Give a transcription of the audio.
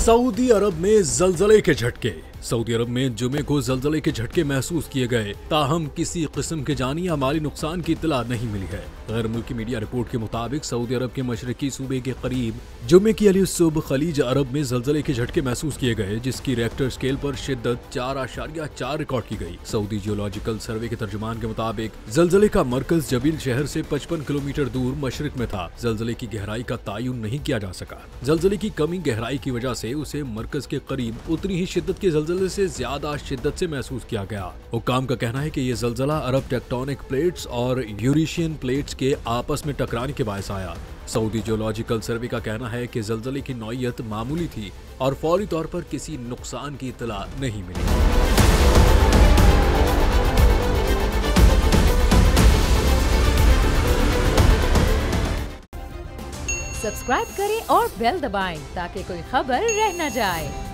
Saudi अरब में जलजले के झटके। सऊदी अरब में जुमे को जलजले के झटके महसूस किए गए, ताहम किसी किस्म के जानी या माली नुकसान की इत्तला नहीं मिली है। गैर मुल्की मीडिया रिपोर्ट के मुताबिक सऊदी अरब के मशरकी सूबे के करीब जुमे की अली सुबह खलीज अरब में जलजले के झटके महसूस किए गए, जिसकी रिएक्टर स्केल पर शिद्दत 4.4 रिकॉर्ड की गई। सऊदी जियोलॉजिकल सर्वे के तर्जुमान के मुताबिक जलजले का मरकज जबील शहर से 55 किलोमीटर दूर मशरिक में था। जलजले की गहराई का तायुन नहीं किया जा सका। जलजले की कमी गहराई की वजह से उसे मरकज के करीब उतनी ही शिद्दत के जलजले से ज्यादा शिद्दत से महसूस किया गया। हुक्काम का कहना है कि ये जलजला अरब टेक्टोनिक प्लेट्स और यूरेशियन प्लेट्स के आपस में टकराने के बायस आया। सऊदी जियोलॉजिकल सर्वे का कहना है कि जलजले की नौइयत मामूली थी और फौरी तौर पर किसी नुकसान की इत्तला नहीं मिली। सब्सक्राइब करें और बेल दबाएं ताकि कोई खबर रह न जाए।